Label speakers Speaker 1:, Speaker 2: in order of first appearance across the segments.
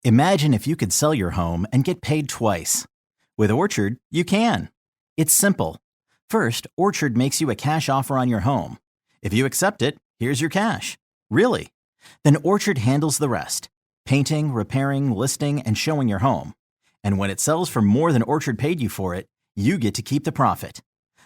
Speaker 1: Imagine if you could sell your home and get paid twice. With Orchard, you can. It's simple. First, Orchard makes you a cash offer on your home. If you accept it, here's your cash. Really. Then Orchard handles the rest. Painting, repairing, listing, and showing your home. And when it sells for more than Orchard paid you for it, you get to keep the profit.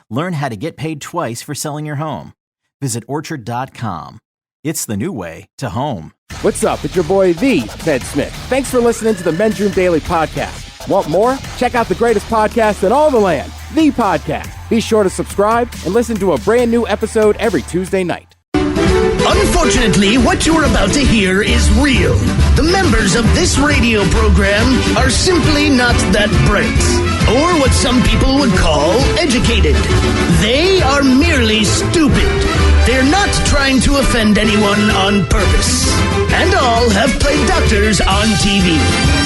Speaker 1: Learn how to get paid twice for selling your home. Visit Orchard.com. It's the new way to home.
Speaker 2: What's up? It's your boy, the Ted Smith. Thanks for listening to the Men's Room Daily Podcast. Want more? Check out the greatest podcast in all the land, The Podcast. Be sure to subscribe and listen to a brand new episode every Tuesday night.
Speaker 3: Unfortunately, what you're about to hear is real. The members of this radio program are simply not that bright, or what some people would call educated. They are merely stupid. They're not trying to offend anyone on purpose. And all have played doctors on TV.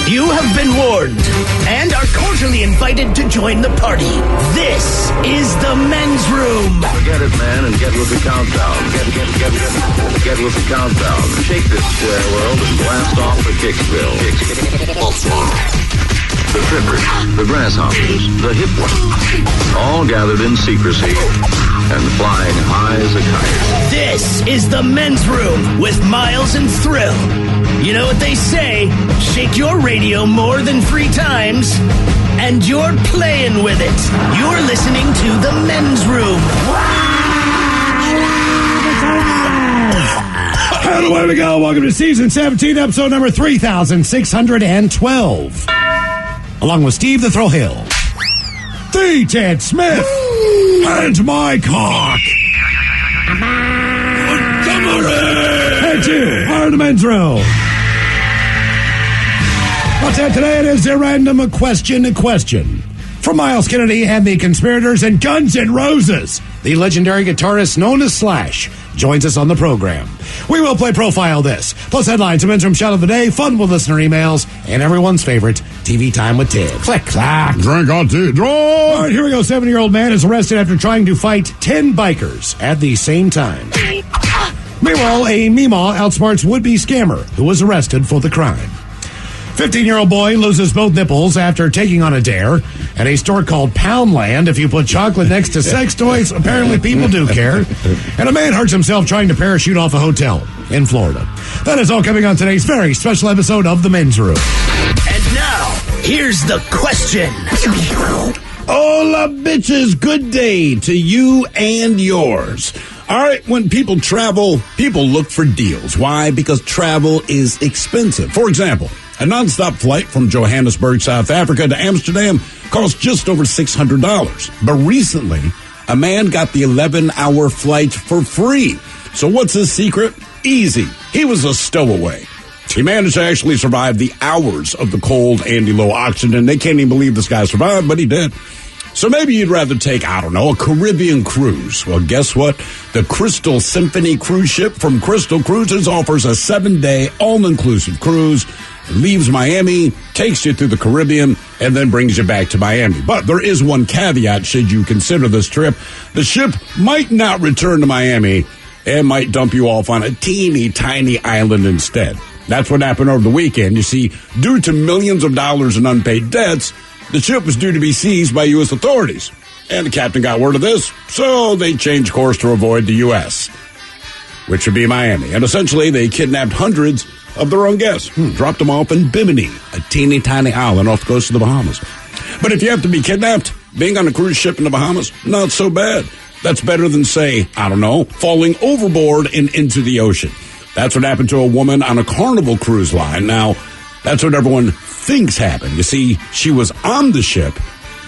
Speaker 3: You have been warned and are cordially invited to join the party. This is the Men's Room.
Speaker 4: Forget it, man, and get with the countdown. Get with the countdown. Shake this square world and blast off for Kicksville. The trippers, the grasshoppers, the hip ones, all gathered in secrecy and flying high as a kite.
Speaker 3: This is the Men's Room with Miles and Thrill. You know what they say, shake your radio more than 3 times, and you're playing with it. You're listening to the Men's Room.
Speaker 5: And away we go. Welcome to Season 17, Episode number 3612. Along with Steve the Thrill Hill, the Ted Smith, and my cock. And you are the Men's Room. What's that today? It is a random question from Miles Kennedy and the Conspirators and Guns N' Roses. The legendary guitarist known as Slash joins us on the program. We will play Profile This, plus headlines, a Men's Room shout of the day, fun with listener emails, and everyone's favorite, TV Time with Ted. Click, clack.
Speaker 6: Drink on tea, draw.
Speaker 5: All right, here we go. 7-year-old man is arrested after trying to fight 10 bikers at the same time. Meanwhile, a Meemaw outsmarts would-be scammer who was arrested for the crime. 15-year-old boy loses both nipples after taking on a dare at a store called Poundland. If you put chocolate next to sex toys, apparently people do care. And a man hurts himself trying to parachute off a hotel in Florida. That is all coming on today's very special episode of The Men's Room.
Speaker 3: And now, here's the question.
Speaker 6: Hola, bitches. Good day to you and yours. All right, when people travel, people look for deals. Why? Because travel is expensive. For example, a nonstop flight from Johannesburg, South Africa to Amsterdam costs just over $600. But recently, a man got the 11-hour flight for free. So what's his secret? Easy. He was a stowaway. He managed to actually survive the hours of the cold and the low oxygen. They can't even believe this guy survived, but he did. So maybe you'd rather take, I don't know, a Caribbean cruise. Well, guess what? The Crystal Symphony cruise ship from Crystal Cruises offers a 7-day all-inclusive cruise. It leaves Miami, takes you through the Caribbean, and then brings you back to Miami. But there is one caveat should you consider this trip. The ship might not return to Miami and might dump you off on a teeny tiny island instead. That's what happened over the weekend. You see, due to millions of dollars in unpaid debts, the ship was due to be seized by U.S. authorities. And the captain got word of this, so they changed course to avoid the U.S., which would be Miami. And essentially, they kidnapped hundreds of their own guests, dropped them off in Bimini, a teeny tiny island off the coast of the Bahamas. But if you have to be kidnapped, being on a cruise ship in the Bahamas, not so bad. That's better than, say, I don't know, falling overboard and into the ocean. That's what happened to a woman on a Carnival cruise line. Now, that's what everyone thinks happened. You see, she was on the ship,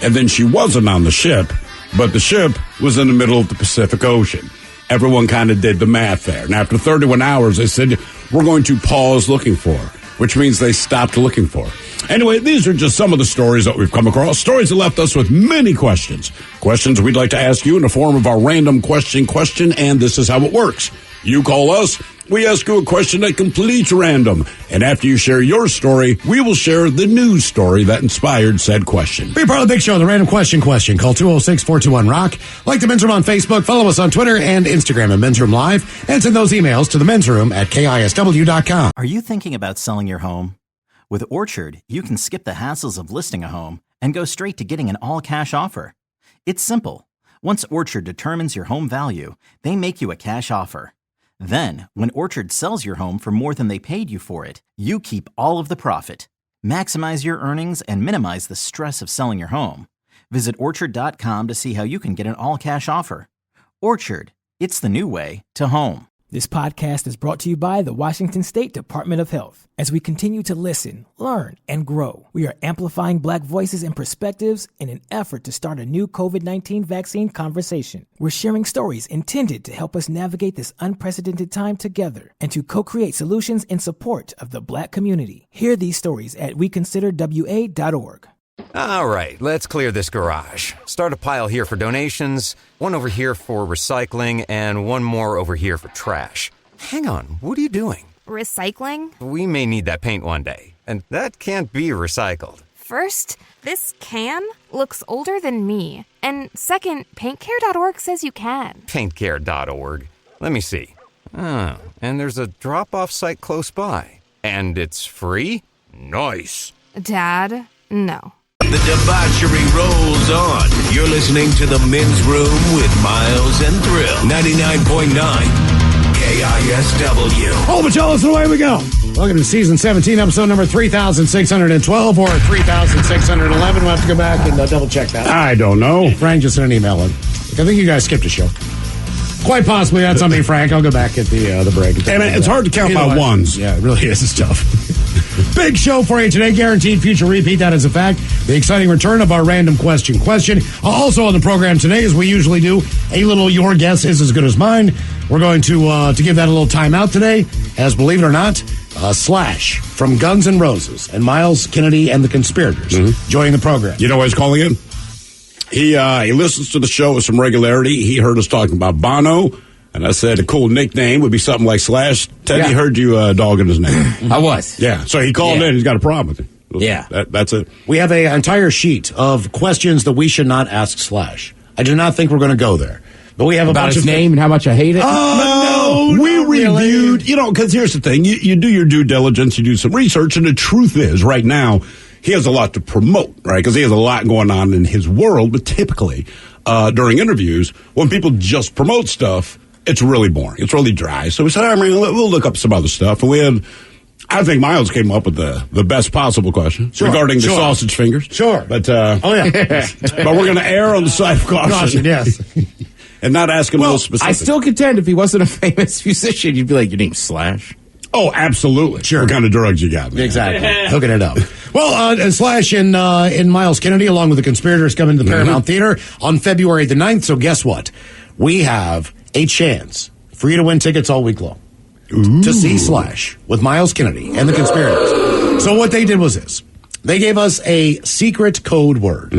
Speaker 6: and then she wasn't on the ship, but the ship was in the middle of the Pacific Ocean. Everyone kind of did the math there. And after 31 hours, they said, we're going to pause looking for her, which means they stopped looking for her. Anyway, these are just some of the stories that we've come across. Stories that left us with many questions. Questions we'd like to ask you in the form of our random question, and this is how it works. You call us, we ask you a question that completes random. And after you share your story, we will share the news story that inspired said question.
Speaker 5: Be part of the big show, the Random Question. Call 206-421-ROCK. Like the Men's Room on Facebook. Follow us on Twitter and Instagram at Men's Room Live. And send those emails to the Men's Room at KISW.com.
Speaker 1: Are you thinking about selling your home? With Orchard, you can skip the hassles of listing a home and go straight to getting an all-cash offer. It's simple. Once Orchard determines your home value, they make you a cash offer. Then, when Orchard sells your home for more than they paid you for it, you keep all of the profit. Maximize your earnings and minimize the stress of selling your home. Visit Orchard.com to see how you can get an all-cash offer. Orchard, it's the new way to home.
Speaker 7: This podcast is brought to you by the Washington State Department of Health. As we continue to listen, learn, and grow, we are amplifying Black voices and perspectives in an effort to start a new COVID-19 vaccine conversation. We're sharing stories intended to help us navigate this unprecedented time together and to co-create solutions in support of the Black community. Hear these stories at weconsiderwa.org.
Speaker 8: All right, let's clear this garage. Start a pile here for donations, one over here for recycling, and one more over here for trash. Hang on, what are you doing?
Speaker 9: Recycling?
Speaker 8: We may need that paint one day, and that can't be recycled.
Speaker 9: First, this can looks older than me. And second, paintcare.org says you can.
Speaker 8: Paintcare.org. Let me see. Oh, and there's a drop-off site close by. And it's free? Nice.
Speaker 9: Dad, no.
Speaker 10: The debauchery rolls on. You're listening to The Men's Room with Miles and Thrill. 99.9 KISW.
Speaker 5: Oh, but tell us, away we go. Welcome to season 17, episode number 3612 or 3611. We'll have to go back and double check that.
Speaker 6: I don't know.
Speaker 5: Frank just sent an email in. I think you guys skipped a show. Quite possibly that's on me, Frank. I'll go back at the break.
Speaker 6: And it's hard to count by ones.
Speaker 5: Yeah, it really is. It's tough. Big show for you today. Guaranteed future repeat. That is a fact. The exciting return of our random question. Also on the program today, as we usually do, a little your guess is as good as mine. We're going to give that a little time out today, as believe it or not, Slash from Guns N' Roses and Miles Kennedy and the Conspirators joining the program.
Speaker 6: You know what he's calling in? He listens to the show with some regularity. He heard us talking about Bono, and I said a cool nickname would be something like Slash. Teddy heard you dogging his name.
Speaker 2: I was.
Speaker 6: Yeah, so he called in. He's got a problem with it.
Speaker 2: Yeah.
Speaker 6: That's it.
Speaker 5: We have an entire sheet of questions that we should not ask Slash. I do not think we're going to go there. But we have
Speaker 2: about his name and how much I hate it.
Speaker 6: No, we reviewed, because here's the thing. You do your due diligence, you do some research, and the truth is, right now, he has a lot to promote, right? Because he has a lot going on in his world. But typically, during interviews, when people just promote stuff, it's really boring. It's really dry. So we said, all right, we'll look up some other stuff. And we had, I think Miles came up with the best possible question regarding the sausage fingers.
Speaker 5: Sure.
Speaker 6: But, but we're going to err on the side of caution.
Speaker 5: Yes.
Speaker 6: And not ask him those specifics.
Speaker 2: I still contend if he wasn't a famous musician, you'd be like, your name's Slash.
Speaker 6: Oh, absolutely.
Speaker 5: Sure.
Speaker 6: What kind of drugs you got, man?
Speaker 5: Exactly. Hooking it up. Well, Slash and Miles Kennedy, along with the Conspirators, coming to the Paramount Theater on February the 9th. So guess what? We have a chance for you to win tickets all week long to see Slash with Miles Kennedy and the Conspirators. So what they did was this. They gave us a secret code word.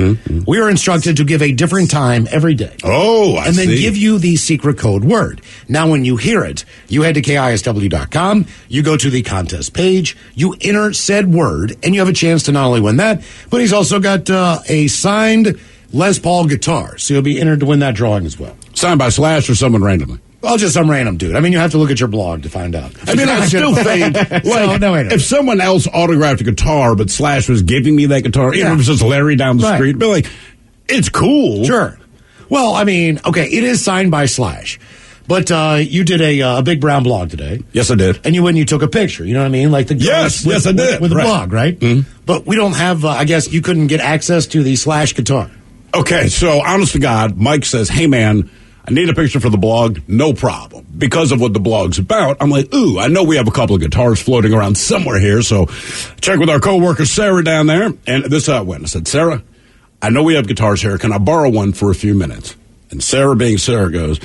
Speaker 5: We were instructed to give a different time every day.
Speaker 6: Oh, I
Speaker 5: And then
Speaker 6: see.
Speaker 5: give you the secret code word. Now, when you hear it, you head to KISW.com, you go to the contest page, you enter said word, and you have a chance to not only win that, but he's also got a signed Les Paul guitar. So you'll be entered to win that drawing as well.
Speaker 6: Signed by Slash or someone randomly?
Speaker 5: Well, just some random dude. I mean, you have to look at your blog to find out.
Speaker 6: I mean, I still think, if someone else autographed a guitar, but Slash was giving me that guitar, even if it was just Larry down the street, be like, it's cool.
Speaker 5: Sure. Well, I mean, okay, it is signed by Slash. But you did a Big Brown blog today.
Speaker 6: Yes, I did.
Speaker 5: And you went and you took a picture. You know what I mean? Like the
Speaker 6: yes, I did.
Speaker 5: With a blog, right? But we don't have, I guess you couldn't get access to the Slash guitar.
Speaker 6: Okay, so honest to God, Mike says, hey, man, I need a picture for the blog. No problem. Because of what the blog's about, I'm like, ooh, I know we have a couple of guitars floating around somewhere here. So check with our coworker, Sarah, down there. And this is how it went. I said, Sarah, I know we have guitars here. Can I borrow one for a few minutes? And Sarah, being Sarah, goes,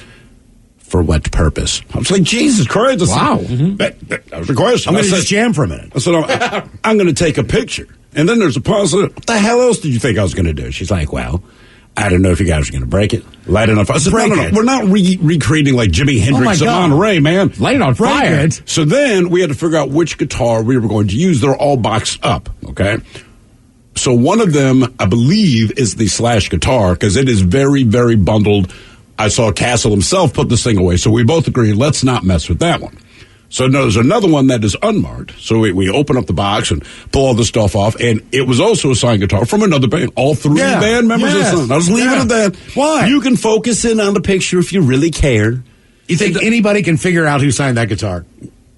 Speaker 6: for what purpose? I was like, Jesus Christ.
Speaker 2: Wow.
Speaker 6: That was the question.
Speaker 5: I'm going to just jam for a minute.
Speaker 6: I said, I'm going to take a picture. And then there's a pause. What the hell else did you think I was going to do? She's like, well, I don't know if you guys are going to break it. Light it on fire. I said, no. We're not recreating like Jimi Hendrix at Monterey, man.
Speaker 2: Light it on fire.
Speaker 6: So then we had to figure out which guitar we were going to use. They're all boxed up, okay? So one of them, I believe, is the Slash guitar because it is very, very bundled. I saw Castle himself put this thing away. So we both agreed, let's not mess with that one. So there's another one that is unmarked. So we open up the box and pull all the stuff off, and it was also a signed guitar from another band. All three band members are signed. I'll just leave it at that.
Speaker 11: Why?
Speaker 6: You can focus in on the picture if you really care.
Speaker 11: You think anybody can figure out who signed that guitar?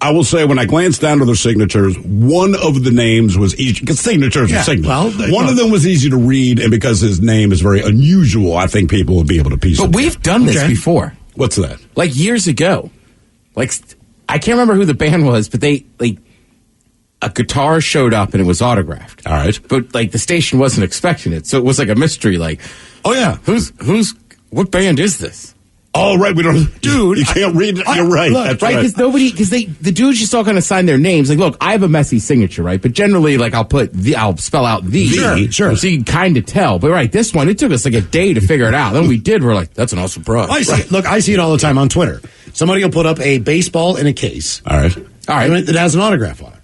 Speaker 6: I will say, when I glanced down to their signatures, one of the names was easy, because signatures are signatures.
Speaker 11: Well,
Speaker 6: one of them was easy to read, and because his name is very unusual, I think people will be able to piece it.
Speaker 2: But we've done this before.
Speaker 6: What's that?
Speaker 2: Like years ago. Like, I can't remember who the band was, but a guitar showed up and it was autographed.
Speaker 6: All right.
Speaker 2: But, like, the station wasn't expecting it, so it was like a mystery, like,
Speaker 6: oh, yeah.
Speaker 2: What band is this?
Speaker 6: Oh, right, we don't... Dude, you can't read it. You're right.
Speaker 2: Look,
Speaker 6: that's
Speaker 2: right, because the dudes just all kind of sign their names. Like, look, I have a messy signature, right? But generally, like, I'll spell out the.
Speaker 11: Sure.
Speaker 2: So you can kind of tell. But, right, this one, it took us like a day to figure it out. Then we did, we're like, that's an awesome prize.
Speaker 11: I see. Look, I see it all the time on Twitter. Somebody will put up a baseball in a case.
Speaker 6: All right.
Speaker 11: And it has an autograph on it.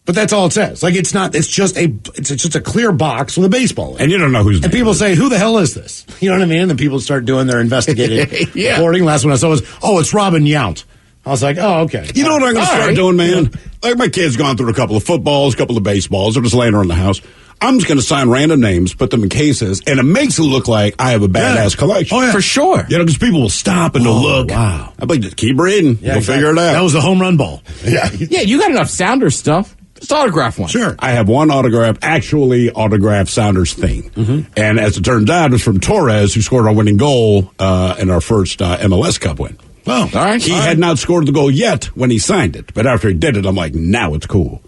Speaker 11: But that's all it says. Like, it's just a clear box with a baseball in it.
Speaker 6: And you don't know who's.
Speaker 11: And people say, who the hell is this? You know what I mean? And then people start doing their investigative reporting. Last one I saw was, it's Robin Yount. I was like, oh, okay.
Speaker 6: You know what I'm going to start doing, man? Like, my kid's gone through a couple of footballs, a couple of baseballs. They're just laying around the house. I'm just going to sign random names, put them in cases, and it makes it look like I have a badass collection.
Speaker 11: Oh, yeah.
Speaker 2: For sure.
Speaker 6: You know, because people will stop and they'll look.
Speaker 11: Wow.
Speaker 6: I'm like, just keep reading.
Speaker 11: Yeah,
Speaker 6: You'll figure it out.
Speaker 11: That was a home run ball.
Speaker 6: Yeah.
Speaker 2: Yeah, you got enough Sounder stuff. Just autograph one.
Speaker 6: Sure. I have one actually autographed Sounders thing. Mm-hmm. And as it turns out, it was from Torres, who scored our winning goal in our first MLS Cup win.
Speaker 11: Oh, all right.
Speaker 6: He had not scored the goal yet when he signed it. But after he did it, I'm like, now it's cool.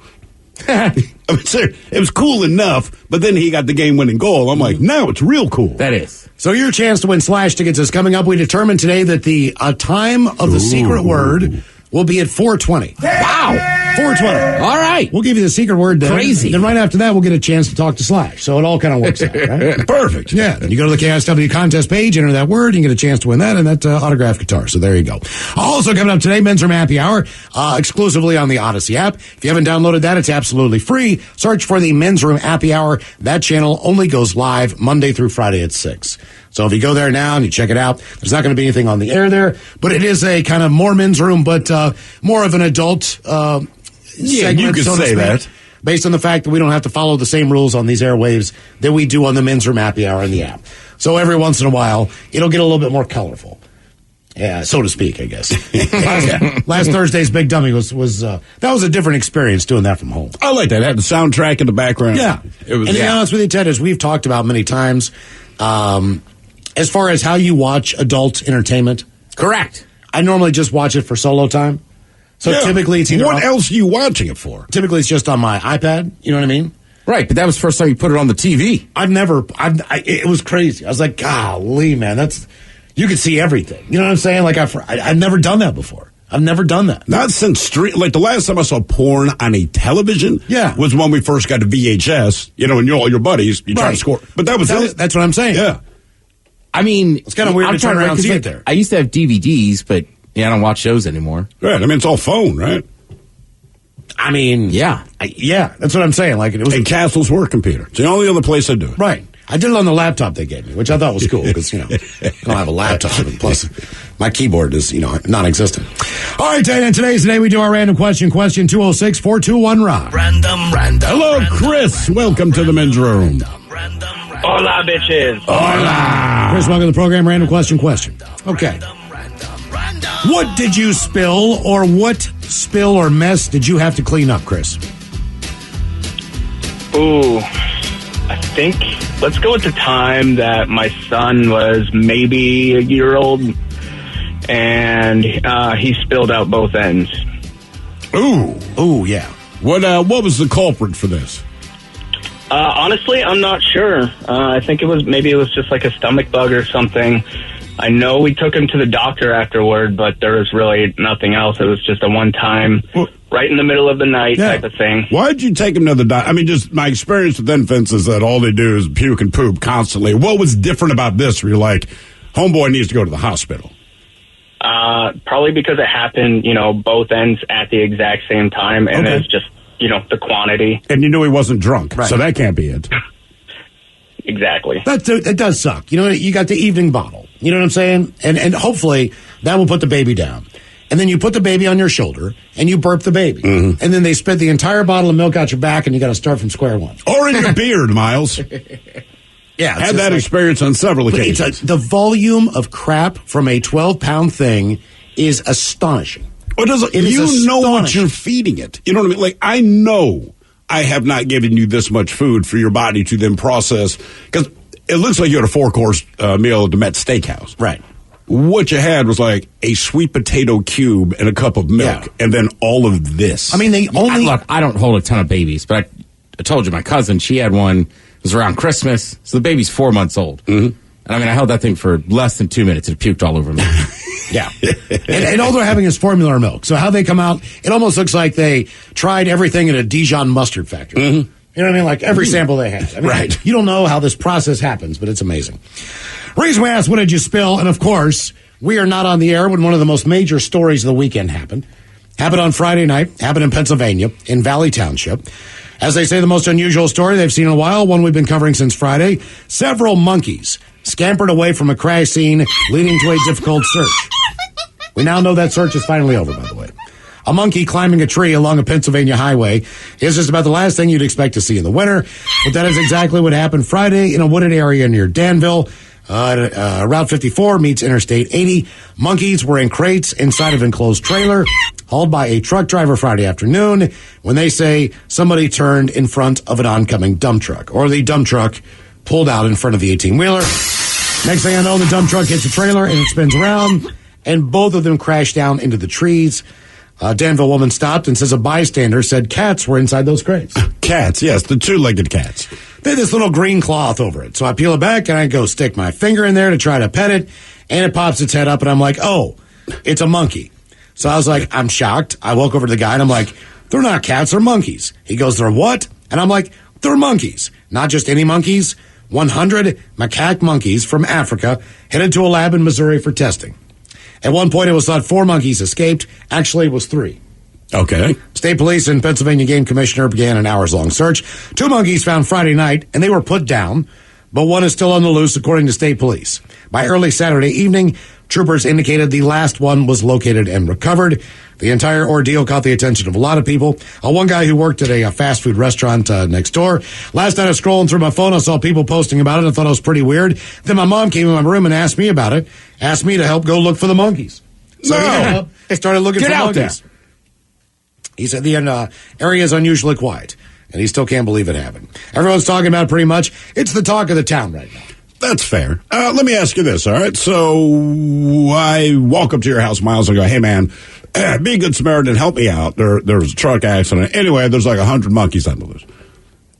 Speaker 6: I mean, sir, it was cool enough, but then he got the game-winning goal. I'm like, now it's real cool.
Speaker 2: That is.
Speaker 11: So your chance to win Slash tickets is coming up. We determined today that the time of the secret word will be at 4:20.
Speaker 2: Wow.
Speaker 11: 4:20.
Speaker 2: All right.
Speaker 11: We'll give you the secret word then.
Speaker 2: Crazy.
Speaker 11: Then right after that, we'll get a chance to talk to Slash. So it all kind of works out, right?
Speaker 6: Perfect.
Speaker 11: Yeah. Then you go to the KISW contest page, enter that word, you get a chance to win that and that autographed guitar. So there you go. Also coming up today, Men's Room Happy Hour, exclusively on the Odyssey app. If you haven't downloaded that, it's absolutely free. Search for the Men's Room Happy Hour. That channel only goes live Monday through Friday at 6. So if you go there now and you check it out, there's not going to be anything on the air there, but it is a kind of more men's room, but more of an adult segment,
Speaker 6: you could say that.
Speaker 11: Based on the fact that we don't have to follow the same rules on these airwaves that we do on the Men's Room Happy Hour in the app. So every once in a while, it'll get a little bit more colorful. Yeah, so to speak, I guess. Last Thursday's Big Dummy was that was a different experience doing that from home.
Speaker 6: I like that. It had the soundtrack in the background.
Speaker 11: Yeah.
Speaker 6: It was,
Speaker 11: and to be honest with you, Ted, as we've talked about many times, as far as how you watch adult entertainment.
Speaker 2: Correct.
Speaker 11: I normally just watch it for solo time. So typically it's either...
Speaker 6: What else are you watching it for?
Speaker 11: Typically it's just on my iPad. You know what I mean?
Speaker 2: Right, but that was the first time you put it on the TV.
Speaker 11: It was crazy. I was like, golly, man, you could see everything. You know what I'm saying? Like, I've never done that before. I've never done that.
Speaker 6: Not since like the last time I saw porn on a television was when we first got to VHS, and all your buddies, you try to score. But that was it.
Speaker 11: That's what I'm saying.
Speaker 6: Yeah.
Speaker 11: I mean, it's kind of weird to turn around and see it there.
Speaker 2: I used to have DVDs, but I don't watch those anymore.
Speaker 6: Right. I mean, it's all phone, right?
Speaker 11: I mean, that's what I'm saying. Like, it was.
Speaker 6: And Castle's work computer. It's the only other place I do it.
Speaker 11: Right. I did it on the laptop they gave me, which I thought was cool because, I don't have a laptop. And plus, my keyboard is, non-existent. All right, and today's the day we do our random question 206-421-ROCK.
Speaker 3: Random.
Speaker 6: Hello, Chris. Welcome to the Men's Room.
Speaker 12: Hola, bitches.
Speaker 6: Hola.
Speaker 11: Chris, welcome to the program. Random question. Okay. What did you spill, or what spill or mess did you have to clean up, Chris?
Speaker 12: Ooh, I think let's go with the time that my son was maybe a year old, and he spilled out both ends.
Speaker 6: Ooh, yeah. What was the culprit for this?
Speaker 12: Honestly, I'm not sure. I think it was just like a stomach bug or something. I know we took him to the doctor afterward, but there was really nothing else. It was just a one-time, right in the middle of the night type of thing.
Speaker 6: Why did you take him to the doctor? I mean, just my experience with infants is that all they do is puke and poop constantly. What was different about this where you're like, homeboy needs to go to the hospital?
Speaker 12: Probably because it happened, both ends at the exact same time, and it's just, the quantity.
Speaker 6: And you knew he wasn't drunk, so that can't be it.
Speaker 12: Exactly.
Speaker 11: That does suck. You got the evening bottle. You know what I'm saying? And hopefully that will put the baby down. and then you put the baby on your shoulder, and you burp the baby. And then they spit the entire bottle of milk out your back, and you got to start from square one.
Speaker 6: Or in your beard, Miles.
Speaker 11: Yeah.
Speaker 6: Had that experience on several occasions.
Speaker 11: The volume of crap from a 12-pound thing is astonishing.
Speaker 6: Well, you know what you're feeding it. You know what I mean? Like, I know I have not given you this much food for your body to then process. Because it looks like you had a 4-course meal at the Met Steakhouse.
Speaker 11: Right.
Speaker 6: What you had was like a sweet potato cube and a cup of milk, and then all of this.
Speaker 2: I mean, look, I don't hold a ton of babies, but I told you, my cousin, she had one, it was around Christmas, so the baby's 4 months old. And I mean, I held that thing for less than 2 minutes, it puked all over me.
Speaker 11: Yeah. and all they're having is formula milk. So how they come out, it almost looks like they tried everything at a Dijon mustard factory. You know what I mean? Like every sample they had. I mean, right. You don't know how this process happens, but it's amazing. Reason we asked, what did you spill? And of course, we are not on the air when one of the most major stories of the weekend happened. Happened on Friday night, happened in Pennsylvania, in Valley Township. As they say, the most unusual story they've seen in a while, one we've been covering since Friday. Several monkeys scampered away from a crash scene, leading to a difficult search. We now know that search is finally over, by the way. A monkey climbing a tree along a Pennsylvania highway is just about the last thing you'd expect to see in the winter, but that is exactly what happened Friday in a wooded area near Danville. Route 54 meets Interstate 80. Monkeys were in crates inside of an enclosed trailer hauled by a truck driver Friday afternoon when they say somebody turned in front of an oncoming dump truck, or the dump truck pulled out in front of the 18-wheeler. Next thing I know, the dump truck hits the trailer and it spins around, and both of them crash down into the trees. Danville woman stopped and says a bystander said cats were inside those crates.
Speaker 6: Cats, yes, the two-legged cats.
Speaker 11: They had this little green cloth over it. So I peel it back and I go stick my finger in there to try to pet it, and it pops its head up and I'm like, oh, it's a monkey. So I was like, I'm shocked. I walk over to the guy and I'm like, they're not cats, they're monkeys. He goes, they're what? And I'm like, they're monkeys. Not just any monkeys. 100 macaque monkeys from Africa headed to a lab in Missouri for testing. At one point, it was thought 4 monkeys escaped. Actually, it was 3.
Speaker 6: Okay.
Speaker 11: State police and Pennsylvania Game Commissioner began an hours-long search. 2 monkeys found Friday night, and they were put down, but one is still on the loose, according to state police. By early Saturday evening, troopers indicated the last one was located and recovered. The entire ordeal caught the attention of a lot of people. One guy who worked at a fast food restaurant next door. Last night I was scrolling through my phone. I saw people posting about it. I thought it was pretty weird. Then my mom came in my room and asked me about it. Asked me to help go look for the monkeys. So he started looking for monkeys. There. He said the area is unusually quiet, and he still can't believe it happened. Everyone's talking about it pretty much. It's the talk of the town right now.
Speaker 6: That's fair. Let me ask you this, all right? So I walk up to your house, Miles, and go, hey, man, be a good Samaritan, help me out. There was a truck accident. Anyway, there's like 100 monkeys on the loose.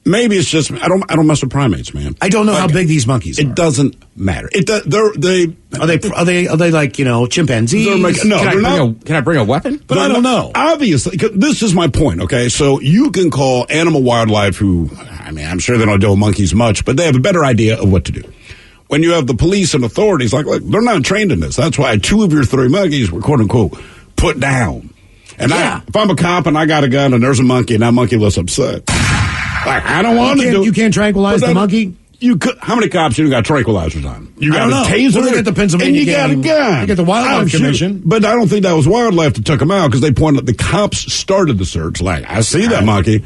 Speaker 6: Maybe it's just I don't mess with primates, man.
Speaker 11: I don't know how big these monkeys are.
Speaker 6: It doesn't matter.
Speaker 11: Are they like chimpanzees?
Speaker 2: Can I bring a weapon?
Speaker 6: But I don't know. Obviously, this is my point. Okay, so you can call animal wildlife, who I'm sure they don't deal with monkeys much, but they have a better idea of what to do. When you have the police and authorities, like they're not trained in this. That's why 2 of your 3 monkeys were quote unquote put down. And if I'm a cop and I got a gun and there's a monkey and that monkey looks upset. Like, I don't want to do it.
Speaker 11: You can't tranquilize the monkey?
Speaker 6: You could. How many cops you got tranquilizers on? You got a taser?
Speaker 11: Well, they got the Pennsylvania
Speaker 6: and you got a gun.
Speaker 11: You got the Wildlife Commission.
Speaker 6: But I don't think that was wildlife that took them out, because they pointed out the cops started the search. Like, I see that monkey.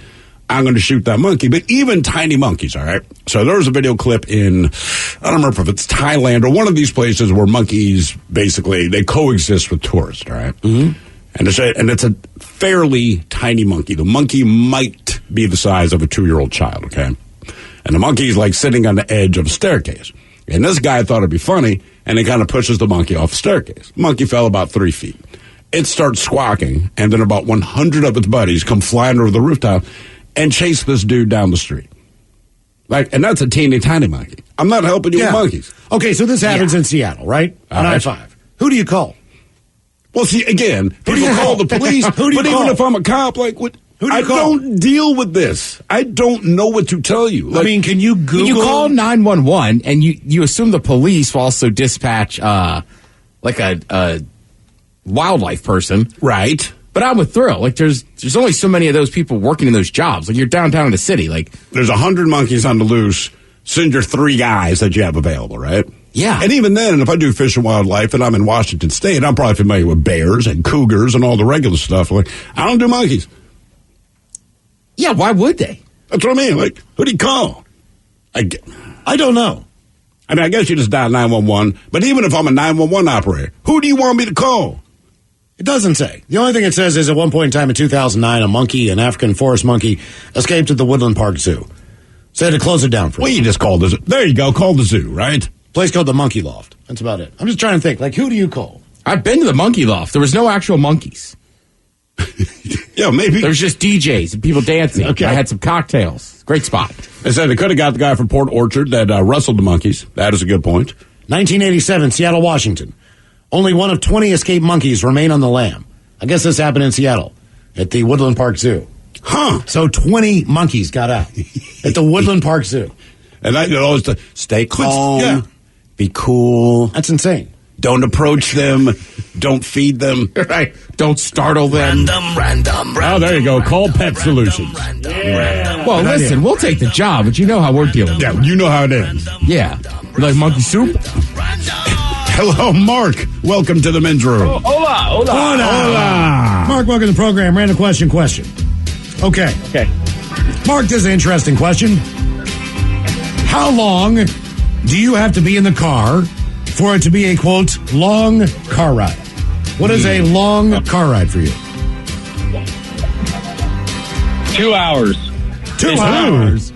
Speaker 6: I'm going to shoot that monkey. But even tiny monkeys, all right? So there's a video clip in, I don't remember if it's Thailand or one of these places where monkeys, basically, they coexist with tourists, all right? Mm-hmm. And it's a fairly tiny monkey. The monkey might be the size of a 2-year-old child, okay? And the monkey's like sitting on the edge of a staircase. And this guy thought it'd be funny, and he kind of pushes the monkey off the staircase. Monkey fell about 3 feet. It starts squawking, and then about 100 of its buddies come flying over the rooftop and chase this dude down the street. And that's a teeny tiny monkey. I'm not helping you with monkeys.
Speaker 11: Okay, so this happens in Seattle, right? On I-5. Who do you call?
Speaker 6: Well, see, again, people call the police, but even if I'm a cop, I don't deal with this. I don't know what to tell you.
Speaker 11: Can you Google?
Speaker 2: You call 911, and you assume the police will also dispatch, a wildlife person.
Speaker 6: Right.
Speaker 2: But I'm with Thrill. There's only so many of those people working in those jobs. You're downtown in the city.
Speaker 6: There's 100 monkeys on the loose. Send your 3 guys that you have available, right? Yeah. And even then, if I do Fish and Wildlife and I'm in Washington State, I'm probably familiar with bears and cougars and all the regular stuff. Like, I don't do monkeys.
Speaker 2: Yeah, why would they?
Speaker 6: That's what I mean. Like, who do you call? I don't know. I mean, I guess you just dial 911. But even if I'm a 911 operator, who do you want me to call?
Speaker 11: It doesn't say. The only thing it says is at one point in time in 2009, a monkey, an African forest monkey, escaped at the Woodland Park Zoo. So they had to close it down for
Speaker 6: Well, you just called the zoo. There you go. Call the zoo, right?
Speaker 11: Place called the Monkey Loft. That's about it. I'm just trying to think. Like, who do you call?
Speaker 2: I've been to the Monkey Loft. There was no actual monkeys.
Speaker 6: Yeah, maybe.
Speaker 2: There was just DJs and people dancing. Okay. I had some cocktails. Great spot.
Speaker 6: They said they could have got the guy from Port Orchard that wrestled the monkeys. That is a good point.
Speaker 11: 1987, Seattle, Washington. Only one of 20 escaped monkeys remain on the lam. I guess this happened in Seattle at the Woodland Park Zoo.
Speaker 6: Huh.
Speaker 11: So 20 monkeys got out at the Woodland Park Zoo.
Speaker 6: And I always stay calm,
Speaker 11: yeah.
Speaker 6: Be cool.
Speaker 11: That's insane.
Speaker 6: Don't approach them. Don't feed them.
Speaker 2: Right. Don't startle them.
Speaker 3: Random.
Speaker 6: Oh, there you go. Call Pet Solutions.
Speaker 2: Well, listen, we'll take the job, but you know how we're dealing with it.
Speaker 6: Yeah, you know how it is.
Speaker 2: Yeah. You like monkey soup?
Speaker 6: Hello, Mark. Welcome to the men's room.
Speaker 11: Hola. Mark, welcome to the program. Random question. Okay. Mark, this is an interesting question. How long do you have to be in the car for it to be a, quote, long car ride? What is a long car ride for you?
Speaker 13: 2 hours.
Speaker 11: 2 hours?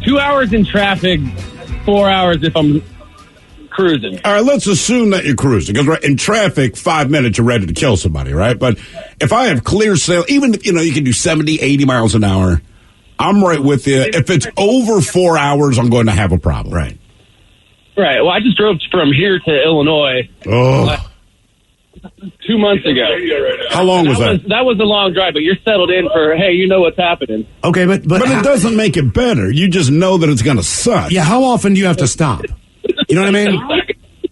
Speaker 13: 2 hours in traffic, 4 hours if I'm cruising.
Speaker 6: All right, let's assume that you're cruising. Because in traffic, 5 minutes, you're ready to kill somebody, right? But if I have clear sail, even if, you can do 70, 80 miles an hour, I'm right with you. If it's over 4 hours, I'm going to have a problem.
Speaker 11: Right.
Speaker 13: Right. Well, I just drove from here to Illinois 2 months ago.
Speaker 6: How long was that?
Speaker 13: That was a long drive, but you're settled in for, hey, you know what's happening.
Speaker 11: Okay, but
Speaker 6: it doesn't make it better. You just know that it's going to suck.
Speaker 11: Yeah, how often do you have to stop? You know what I mean?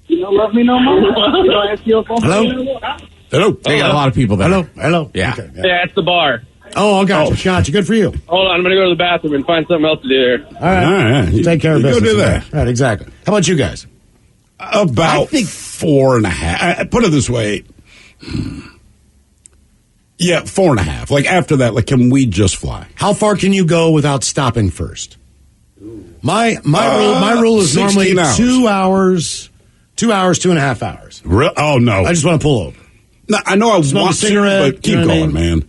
Speaker 13: You don't love me no more? Can I ask you a phone?
Speaker 6: Hello?
Speaker 2: They got a lot of people there.
Speaker 11: Hello?
Speaker 2: Yeah.
Speaker 11: Okay,
Speaker 13: Yeah, it's the bar.
Speaker 11: Oh, gotcha. Good for you.
Speaker 13: Hold on, I'm going to go to the bathroom and find something else to do here.
Speaker 11: All right. You take care of business.
Speaker 6: Go do that.
Speaker 11: Right, exactly. How about you guys?
Speaker 6: About 4.5. Put it this way. Yeah, 4.5. Like, after that, like, can we just fly?
Speaker 11: How far can you go without stopping first? My rule is normally 2 hours. 2 hours, 2.5 hours.
Speaker 6: Oh, no.
Speaker 11: I just want to pull over.
Speaker 6: No, I know I want
Speaker 11: cigarette,
Speaker 6: but keep going, man.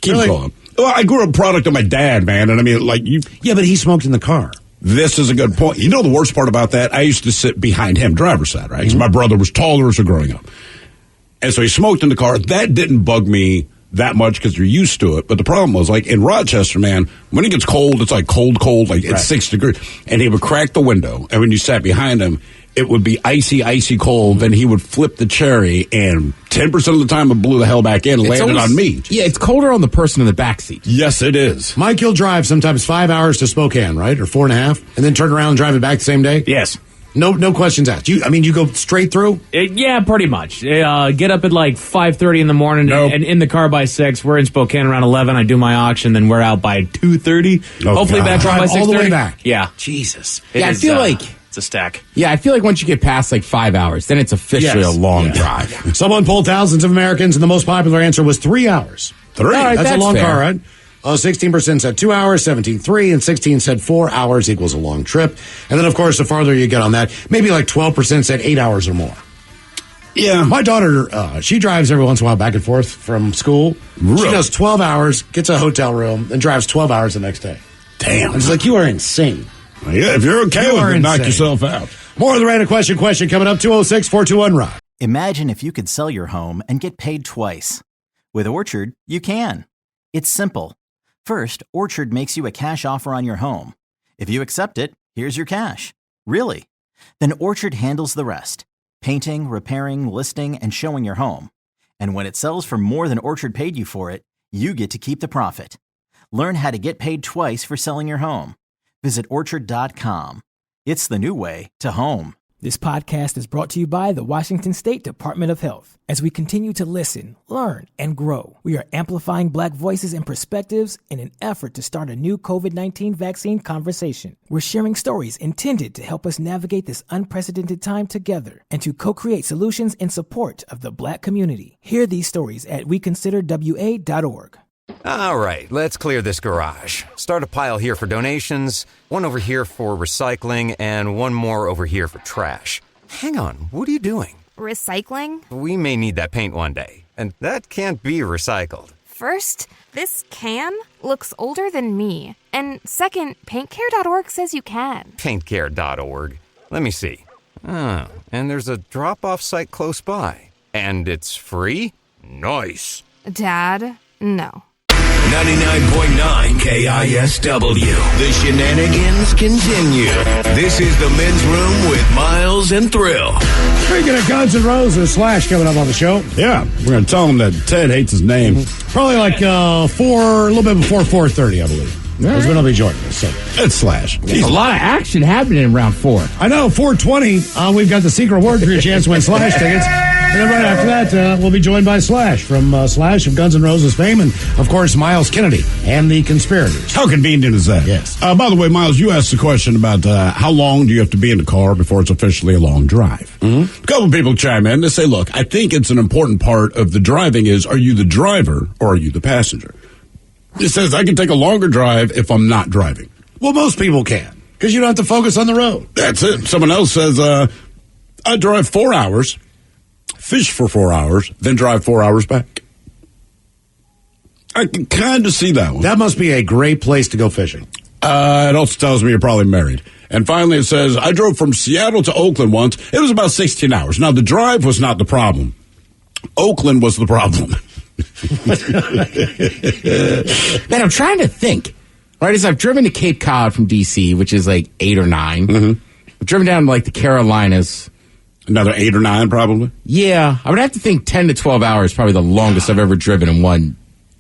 Speaker 6: Keep going. Well, I grew up a product of my dad, man, and I mean, like, you...
Speaker 11: Yeah, but he smoked in the car.
Speaker 6: This is a good point. You know the worst part about that? I used to sit behind him, driver's side, right? Because my brother was taller as growing up. And so he smoked in the car. That didn't bug me that much because you're used to it. But the problem was, like, in Rochester, man, when it gets cold, it's like cold, like it's 6 degrees. And he would crack the window, and when you sat behind him, it would be icy cold. Then he would flip the cherry, and 10% of the time it blew the hell back in and landed on me.
Speaker 2: Yeah, it's colder on the person in the back seat.
Speaker 6: Yes, it is.
Speaker 11: Mike, you'll drive sometimes 5 hours to Spokane, right? Or 4.5, and then turn around and drive it back the same day?
Speaker 2: Yes.
Speaker 11: No questions asked. You go straight through?
Speaker 14: Yeah, pretty much. Get up at like 5:30 in the morning and in the car by 6. We're in Spokane around 11. I do my auction, then we're out by 2:30. Hopefully back home by 6:30.
Speaker 11: All the way back.
Speaker 14: Yeah.
Speaker 11: Jesus.
Speaker 2: I feel like
Speaker 14: it's a stack.
Speaker 2: Yeah, I feel like once you get past like 5 hours, then it's officially a long drive.
Speaker 11: Someone polled thousands of Americans, and the most popular answer was 3 hours.
Speaker 6: 3?
Speaker 11: All right, that's a long
Speaker 2: fair.
Speaker 11: car ride. 16% said 2 hours, 17 3, and 16 said 4 hours equals a long trip. And then, of course, the farther you get on that, maybe like 12% said 8 hours or more.
Speaker 6: Yeah.
Speaker 11: My daughter, she drives every once in a while back and forth from school.
Speaker 6: Really?
Speaker 11: She does 12 hours, gets a hotel room, and drives 12 hours the next day.
Speaker 6: Damn.
Speaker 11: I'm just like, you are insane.
Speaker 6: Yeah, if you're okay with it, knock yourself out.
Speaker 11: More of the random question coming up, 206-421-ROCK.
Speaker 1: Imagine if you could sell your home and get paid twice. With Orchard, you can. It's simple. First, Orchard makes you a cash offer on your home. If you accept it, here's your cash. Really. Then Orchard handles the rest. Painting, repairing, listing, and showing your home. And when it sells for more than Orchard paid you for it, you get to keep the profit. Learn how to get paid twice for selling your home. Visit Orchard.com. It's the new way to home.
Speaker 7: This podcast is brought to you by the Washington State Department of Health. As we continue to listen, learn, and grow, we are amplifying Black voices and perspectives in an effort to start a new COVID-19 vaccine conversation. We're sharing stories intended to help us navigate this unprecedented time together and to co-create solutions in support of the Black community. Hear these stories at weconsiderwa.org.
Speaker 8: All right, let's clear this garage. Start a pile here for donations, one over here for recycling, and one more over here for trash. Hang on, what are you doing?
Speaker 9: Recycling?
Speaker 8: We may need that paint one day, and that can't be recycled.
Speaker 9: First, this can looks older than me. And second, paintcare.org says you can.
Speaker 8: Paintcare.org. Let me see. Oh, and there's a drop-off site close by. And it's free? Nice.
Speaker 9: Dad, no.
Speaker 10: 99.9 KISW. The shenanigans continue. This is the Men's Room with Miles and Thrill.
Speaker 5: Speaking of Guns N' Roses, Slash coming up on the show.
Speaker 6: Yeah, we're going to tell him that Ted hates his name.
Speaker 5: Probably like a little bit before 4:30, I believe. That's when I'll be joining us. So
Speaker 6: it's Slash.
Speaker 14: There's a lot of action happening in round 4.
Speaker 5: I know, 4:20. We've got the secret word for your chance to win Slash tickets. And then right after that, we'll be joined by Slash from Slash of Guns N' Roses fame, and of course Miles Kennedy and the Conspirators.
Speaker 6: How convenient is that?
Speaker 5: Yes.
Speaker 6: By the way, Miles, you asked the question about how long do you have to be in the car before it's officially a long drive. Mm-hmm. A couple of people chime in. They say, look, I think it's an important part of the driving is, are you the driver or are you the passenger? It says I can take a longer drive if I'm not driving.
Speaker 5: Well, most people can, because you don't have to focus on the road.
Speaker 6: That's it. Someone else says, I drive 4 hours, fish for 4 hours, then drive 4 hours back. I can kind of see that one.
Speaker 5: That must be a great place to go fishing.
Speaker 6: It also tells me you're probably married. And finally it says, I drove from Seattle to Oakland once. It was about 16 hours. Now, the drive was not the problem. Oakland was the problem.
Speaker 15: Man, I'm trying to think. Right, as I've driven to Cape Cod from D.C., which is like 8 or 9. Mm-hmm. I've driven down to like the Carolinas.
Speaker 6: Another 8 or 9, probably?
Speaker 15: Yeah, I would have to think 10 to 12 hours, probably the longest I've ever driven in one.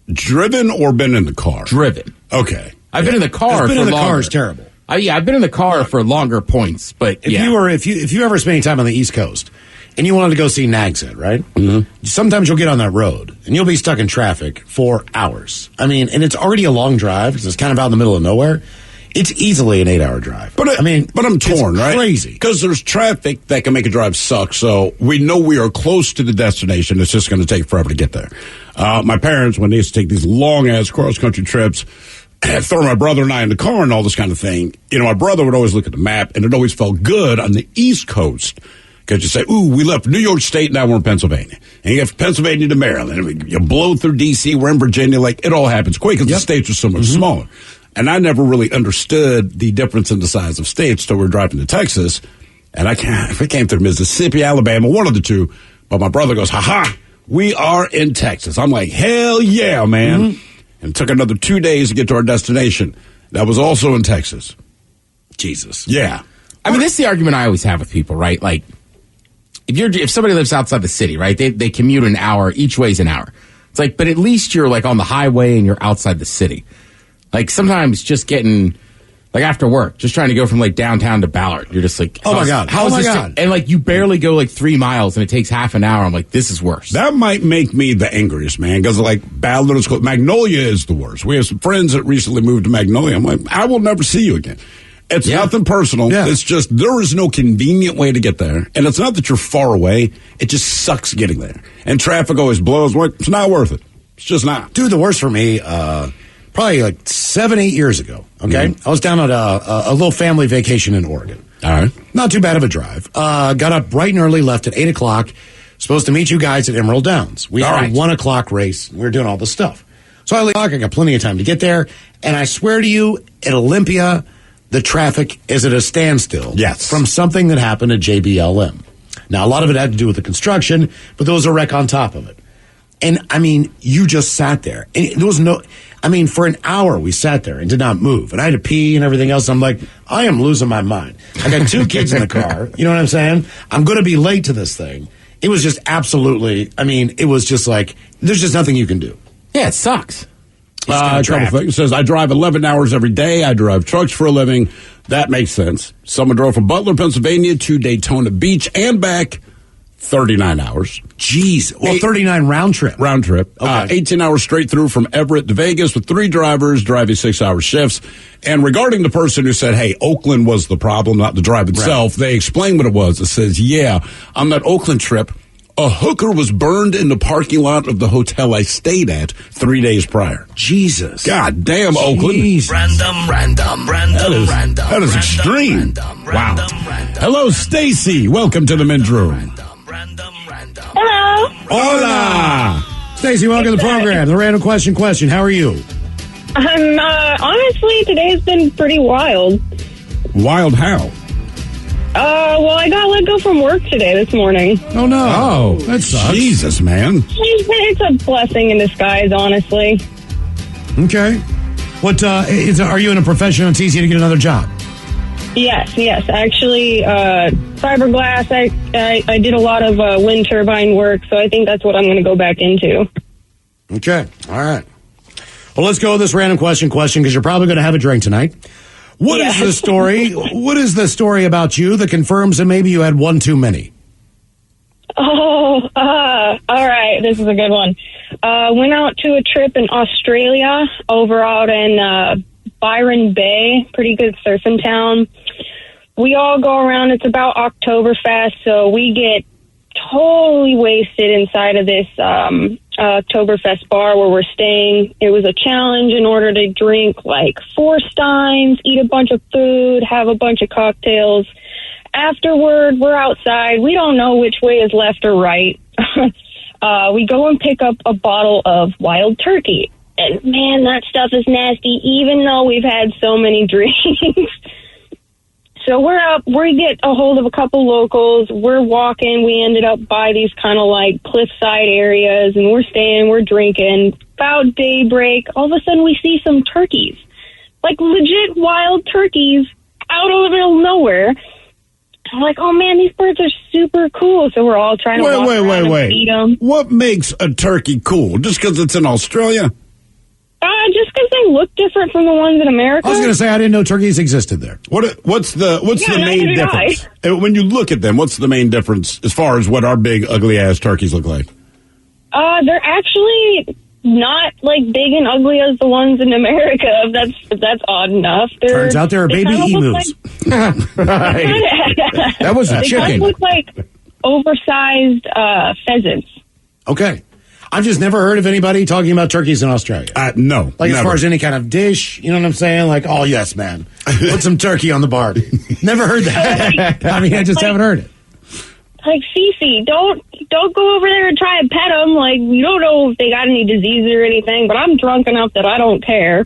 Speaker 6: Driven or been in the car?
Speaker 15: Driven.
Speaker 6: Okay.
Speaker 15: I've been in the car.
Speaker 5: Been
Speaker 15: for
Speaker 5: in the
Speaker 15: longer.
Speaker 5: car is terrible.
Speaker 15: Yeah, I've been in the car for longer points, but
Speaker 5: if you ever spend any time on the East Coast and you wanted to go see Nags Head, right? Mm-hmm. Sometimes you'll get on that road and you'll be stuck in traffic for hours. I mean, and it's already a long drive because it's kind of out in the middle of nowhere. It's easily an 8-hour drive.
Speaker 6: But I'm torn, right?
Speaker 5: Crazy.
Speaker 6: Because there's traffic that can make a drive suck, so we know we are close to the destination. It's just going to take forever to get there. My parents, when they used to take these long-ass cross-country trips, throw my brother and I in the car and all this kind of thing, my brother would always look at the map, and it always felt good on the East Coast. Because you say, ooh, we left New York State, now we're in Pennsylvania. And you get from Pennsylvania to Maryland. I mean, you blow through D.C., we're in Virginia. Like, it all happens quick because the states are so much smaller. And I never really understood the difference in the size of states till we were driving to Texas. And if it came through Mississippi, Alabama, one of the two. But my brother goes, ha-ha, we are in Texas. I'm like, hell yeah, man. Mm-hmm. And it took another 2 days to get to our destination. That was also in Texas.
Speaker 5: Jesus.
Speaker 6: Yeah.
Speaker 15: I mean, this is the argument I always have with people, right? Like, if somebody lives outside the city, right, they commute an hour, each way's an hour. It's like, but at least you're like on the highway and you're outside the city. Like sometimes just getting, like after work, just trying to go from like downtown to Ballard. You're just like,
Speaker 5: oh my God.
Speaker 15: How is this? And like you barely go like 3 miles and it takes half an hour. I'm like, this is worse.
Speaker 6: That might make me the angriest, man, because like Ballard is close. Magnolia is the worst. We have some friends that recently moved to Magnolia. I'm like, I will never see you again. It's nothing personal. Yeah. It's just there is no convenient way to get there. And it's not that you're far away. It just sucks getting there. And traffic always blows. Like, it's not worth it. It's just not.
Speaker 5: Dude, the worst for me, probably like 7-8 years ago, okay? Mm-hmm. I was down at a little family vacation in Oregon.
Speaker 6: All right.
Speaker 5: Not too bad of a drive. Got up bright and early, left at 8 o'clock. Supposed to meet you guys at Emerald Downs. We had a 1 o'clock race. We were doing all this stuff. So I got plenty of time to get there. And I swear to you, at Olympia, the traffic is at a standstill.
Speaker 6: Yes.
Speaker 5: From something that happened at JBLM. Now, a lot of it had to do with the construction, but there was a wreck on top of it. And, I mean, you just sat there. And there was for an hour we sat there and did not move. And I had to pee and everything else. I'm like, I am losing my mind. I got 2 kids in the car. You know what I'm saying? I'm going to be late to this thing. It was just absolutely, it was just like, there's just nothing you can do.
Speaker 15: Yeah, it sucks.
Speaker 6: A couple things. It says, I drive 11 hours every day. I drive trucks for a living. That makes sense. Someone drove from Butler, Pennsylvania to Daytona Beach and back 39 hours.
Speaker 11: Jeez. Well, 39 round trip.
Speaker 6: Round trip.
Speaker 11: Okay.
Speaker 6: 18 hours straight through from Everett to Vegas with 3 drivers driving 6-hour shifts. And regarding the person who said, hey, Oakland was the problem, not the drive itself, They explained what it was. It says, yeah, on that Oakland trip, a hooker was burned in the parking lot of the hotel I stayed at 3 days prior.
Speaker 11: Jesus.
Speaker 6: God damn, Oakland.
Speaker 3: Random.
Speaker 6: That is extreme. Wow. Hello, Stacy. Welcome to the men's room.
Speaker 16: Hello.
Speaker 6: Hola.
Speaker 11: Stacy, welcome to the program. The random question. How are you?
Speaker 16: Honestly, today's been pretty wild.
Speaker 6: Wild how?
Speaker 16: Well, I got let go from work today this morning.
Speaker 11: Oh, no.
Speaker 6: Oh,
Speaker 11: that sucks.
Speaker 6: Jesus, man.
Speaker 16: It's a blessing in disguise, honestly.
Speaker 11: Okay. What, are you in a profession that's easy to get another job?
Speaker 16: Yes. Actually, fiberglass, I did a lot of wind turbine work, so I think that's what I'm going to go back into.
Speaker 11: Okay. All right. Well, let's go with this random question because you're probably going to have a drink tonight. What is the story? What is the story about you that confirms that maybe you had one too many?
Speaker 16: Oh, all right. This is a good one. Went out to a trip in Australia over out in Byron Bay, pretty good surfing town. We all go around. It's about Oktoberfest, so we get totally wasted inside of this Oktoberfest bar where we're staying. It was a challenge in order to drink like 4 steins, eat a bunch of food, have a bunch of cocktails. Afterward, we're outside. We don't know which way is left or right. We go and pick up a bottle of wild turkey. And man, that stuff is nasty, even though we've had so many drinks. So we're up, we get a hold of a couple locals, we're walking, we ended up by these kind of like cliffside areas, and we're staying, we're drinking. About daybreak, all of a sudden we see some turkeys. Like legit wild turkeys out of the middle of nowhere. I'm like, oh man, these birds are super cool. So we're all trying to walk around and feed them.
Speaker 6: What makes a turkey cool? Just because it's in Australia?
Speaker 16: Just because they look different from the ones in America.
Speaker 11: I was going to say I didn't know turkeys existed there.
Speaker 6: What's the main difference? When you look at them, what's the main difference as far as what our big ugly ass turkeys look like?
Speaker 16: They're actually not like big and ugly as the ones in America. If that's odd enough.
Speaker 11: Turns out there are baby emus.
Speaker 15: That was a
Speaker 16: they
Speaker 15: chicken.
Speaker 16: Kind of look like oversized pheasants.
Speaker 11: Okay. I've just never heard of anybody talking about turkeys in Australia.
Speaker 6: No.
Speaker 11: Like
Speaker 6: never.
Speaker 11: As far as any kind of dish, you know what I'm saying? Like, oh, yes, man. Put some turkey on the barbie. Never heard that. I mean, I just haven't heard it.
Speaker 16: Like, Cece, don't go over there and try and pet them. Like, you don't know if they got any disease or anything, but I'm drunk enough that I don't care.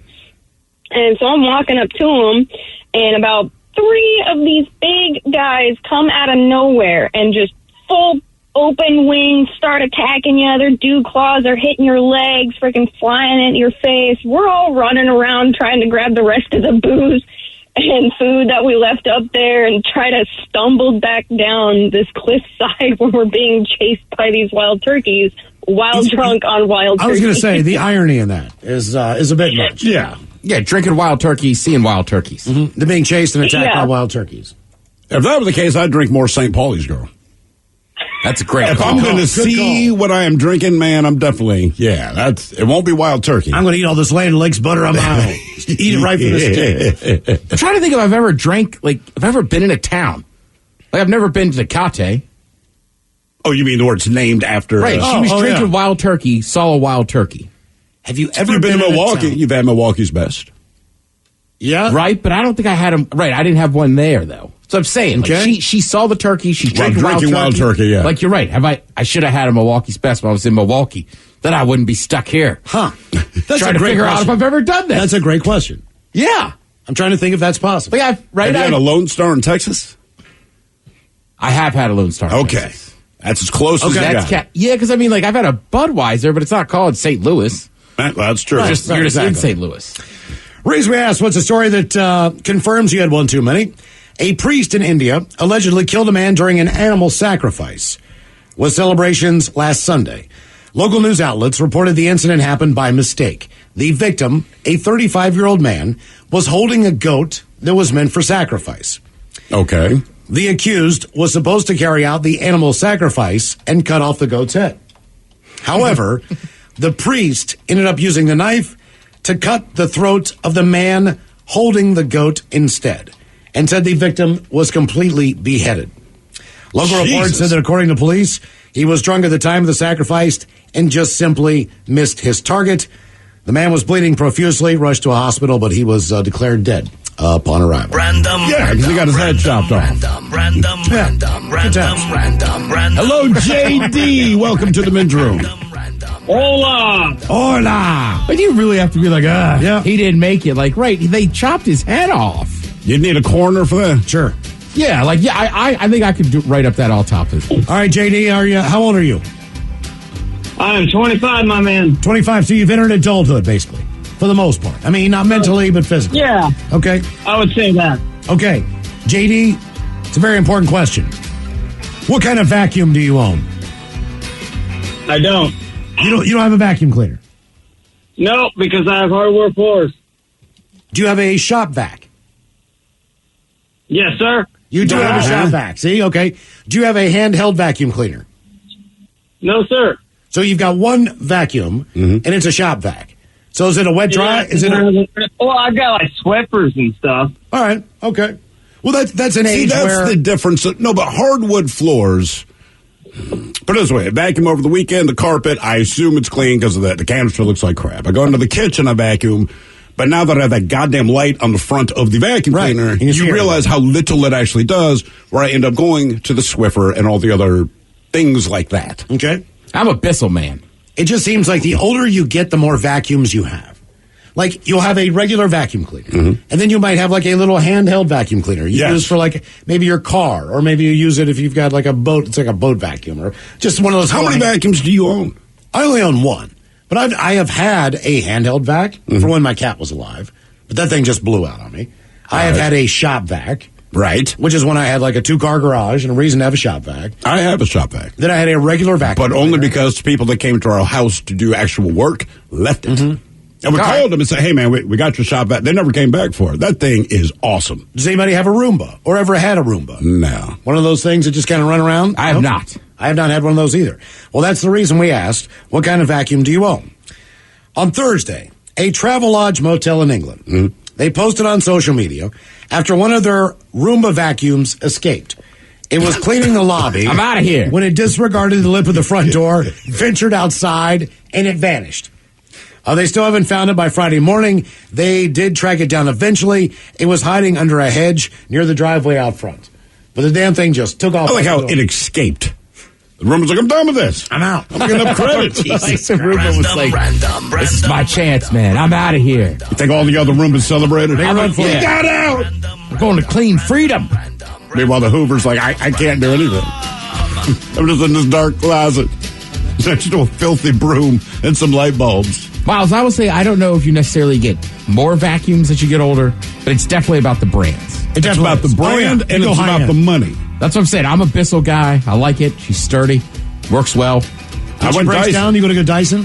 Speaker 16: And so I'm walking up to them, and about 3 of these big guys come out of nowhere and just full open wings start attacking you. Their dew claws are hitting your legs, freaking flying into your face. We're all running around trying to grab the rest of the booze and food that we left up there and try to stumble back down this cliffside where we're being chased by these wild turkeys while drunk on wild turkeys.
Speaker 11: I was going to say, the irony in that is a bit much.
Speaker 6: Yeah,
Speaker 15: drinking wild turkeys, seeing wild turkeys.
Speaker 11: Mm-hmm. They're being chased and attacked by wild turkeys.
Speaker 6: If that were the case, I'd drink more St. Pauli's Girl.
Speaker 15: That's a great
Speaker 6: If
Speaker 15: call.
Speaker 6: I'm going to see what I am drinking, man, I'm definitely, it won't be wild turkey.
Speaker 11: I'm going to eat all this Land Lakes butter on my own. Eat it right from the stick.
Speaker 15: I'm trying to think if I've ever drank, I've ever been in a town. Like, I've never been to Tecate.
Speaker 6: Oh, you mean the word it's named after?
Speaker 15: Right, she was drinking wild turkey, saw a wild turkey.
Speaker 11: Have you ever
Speaker 6: You've been to
Speaker 11: in
Speaker 6: Milwaukee? You've had Milwaukee's best.
Speaker 11: Yeah.
Speaker 15: Right, but I don't think I had them. Right, I didn't have one there, though. So I'm saying, she saw the turkey, she drank
Speaker 6: wild turkey, yeah.
Speaker 15: Like, you're right. I should have had a Milwaukee's best when I was in Milwaukee. Then I wouldn't be stuck here.
Speaker 11: Huh. That's
Speaker 15: trying to figure out if I've ever done this.
Speaker 11: That's a great question.
Speaker 15: Yeah.
Speaker 11: I'm trying to think if that's possible.
Speaker 15: Have you had
Speaker 6: a Lone Star in Texas?
Speaker 15: I have had a Lone Star in Texas.
Speaker 6: That's as close as you got.
Speaker 15: Yeah, because I've had a Budweiser, but it's not called St. Louis.
Speaker 6: That's true.
Speaker 15: You're just in St. Louis.
Speaker 11: Reason we asked, what's a story that confirms you had one too many? A priest in India allegedly killed a man during an animal sacrifice with celebrations last Sunday. Local news outlets reported the incident happened by mistake. The victim, a 35-year-old man, was holding a goat that was meant for sacrifice.
Speaker 6: Okay.
Speaker 11: The accused was supposed to carry out the animal sacrifice and cut off the goat's head. However, the priest ended up using the knife to cut the throat of the man holding the goat instead, and said the victim was completely beheaded. Local reports said that according to police, he was drunk at the time of the sacrifice and just simply missed his target. The man was bleeding profusely, rushed to a hospital, but he was declared dead upon arrival.
Speaker 6: Yeah, because he got his head chopped off. Hello, JD. Welcome to the men's room.
Speaker 14: Hola. But you really have to be like, he didn't make it. Like, right, they chopped his head off.
Speaker 6: You'd need a coroner for that?
Speaker 11: Sure.
Speaker 15: Yeah, like, I think I could write up that autopsy.
Speaker 11: All right, JD, how old are you?
Speaker 13: I am 25, my man.
Speaker 11: 25, so you've entered adulthood, basically, for the most part. I mean, not mentally, but physically.
Speaker 13: Yeah.
Speaker 11: Okay.
Speaker 13: I would say that.
Speaker 11: Okay. JD, it's a very important question. What kind of vacuum do you own?
Speaker 13: I don't.
Speaker 11: You don't have a vacuum cleaner?
Speaker 13: No, because I have hardware floors.
Speaker 11: Do you have a shop vac?
Speaker 13: Yes, sir.
Speaker 11: You do have a shop vac. See, okay. Do you have a handheld vacuum cleaner?
Speaker 13: No, sir.
Speaker 11: So you've got one vacuum, and it's a shop vac. So is it a wet dry?
Speaker 13: Well, I got like Sweppers and stuff.
Speaker 11: All right. Okay. Well, that's an age
Speaker 6: that's
Speaker 11: where
Speaker 6: the difference. No, but hardwood floors. Put it this way: I vacuum over the weekend. The carpet, I assume it's clean because of that. The canister looks like crap. I go into the kitchen, I vacuum. But now that I have that goddamn light on the front of the vacuum cleaner, you realize how little it actually does, where I end up going to the Swiffer and all the other things like that.
Speaker 11: Okay.
Speaker 15: I'm a Bissell man.
Speaker 11: It just seems like the older you get, the more vacuums you have. Like, you'll have a regular vacuum cleaner, and then you might have like a little handheld vacuum cleaner. You use for like maybe your car, or maybe you use it if you've got like a boat. It's like a boat vacuum, or just one of those.
Speaker 6: How many vacuums do you own?
Speaker 11: I only own one. But I have had a handheld vac for when my cat was alive, but that thing just blew out on me. I have had a shop vac.
Speaker 6: Right.
Speaker 11: Which is when I had like a 2-car garage and a reason to have a shop vac.
Speaker 6: I have a shop vac.
Speaker 11: Then I had a regular vacuum.
Speaker 6: But only because people that came to our house to do actual work left it. And we called them and said, hey, man, we got your shop vac. They never came back for it. That thing is awesome.
Speaker 11: Does anybody have a Roomba or ever had a Roomba?
Speaker 6: No.
Speaker 11: One of those things that just kind of run around?
Speaker 15: I have not.
Speaker 11: I have not had one of those either. Well, that's the reason we asked, what kind of vacuum do you own? On Thursday, a Travelodge motel in England, they posted on social media after one of their Roomba vacuums escaped. It was cleaning the lobby.
Speaker 15: I'm out of here.
Speaker 11: When it disregarded the lip of the front door, ventured outside, and it vanished. They still haven't found it by Friday morning. They did track it down eventually. It was hiding under a hedge near the driveway out front. But the damn thing just took off.
Speaker 6: I like how it escaped. The Roomba's like, I'm done with this.
Speaker 11: I'm out.
Speaker 6: I'm giving up credit.
Speaker 15: The Roomba was like, this is my chance, man. I'm out of here.
Speaker 6: You think all the other Roombas celebrated?
Speaker 15: We
Speaker 6: got out.
Speaker 15: We're going to clean freedom.
Speaker 6: Meanwhile, the Hoover's like, I can't do anything. I'm just in this dark closet next to a filthy broom and some light bulbs.
Speaker 15: Miles, I would say I don't know if you necessarily get more vacuums as you get older, but it's definitely about the brands.
Speaker 6: It's about the brand and it's about the money.
Speaker 15: That's what I'm saying. I'm a Bissell guy. I like it. She's sturdy. Works well.
Speaker 11: I went Dyson. Down, you go to go Dyson?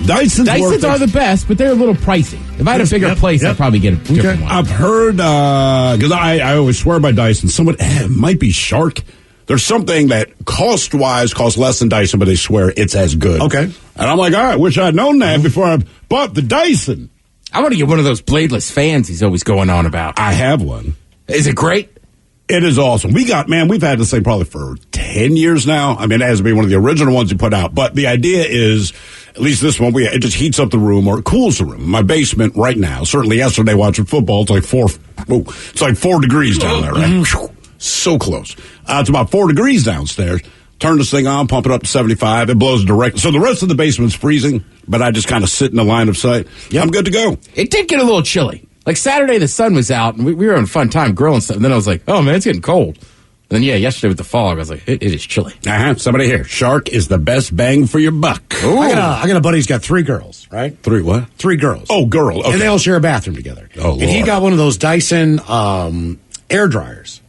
Speaker 15: Dysons are the best, but they're a little pricey. If I had a bigger place, I'd probably get a different one.
Speaker 6: I've heard, because I always swear by Dyson. Someone, it might be Shark. There's something that cost-wise costs less than Dyson, but they swear it's as good.
Speaker 11: Okay.
Speaker 6: And I'm like, all right, wish I'd known that before I bought the Dyson.
Speaker 15: I want to get one of those bladeless fans he's always going on about.
Speaker 6: I have one.
Speaker 15: Is it great?
Speaker 6: It is awesome. We've had this thing probably for 10 years now. I mean, it has to be one of the original ones you put out. But the idea is, at least this one, it just heats up the room or it cools the room. My basement right now, certainly yesterday watching football, it's like 4 degrees down there, right? So close. It's about 4 degrees downstairs. Turn this thing on, pump it up to 75. It blows direct. So the rest of the basement's freezing, but I just kind of sit in the line of sight. Yep. I'm good to go.
Speaker 15: It did get a little chilly. Like Saturday, the sun was out, and we were having a fun time grilling stuff. And then I was like, oh, man, it's getting cold. And then, yesterday with the fog, I was like, it is chilly.
Speaker 6: Somebody here. Shark is the best bang for your buck.
Speaker 11: I got a buddy who's got 3 girls, right?
Speaker 6: 3 what?
Speaker 11: 3 girls.
Speaker 6: Oh, girl. Okay.
Speaker 11: And they all share a bathroom together.
Speaker 6: Oh, Lord.
Speaker 11: And he got one of those Dyson air dryers.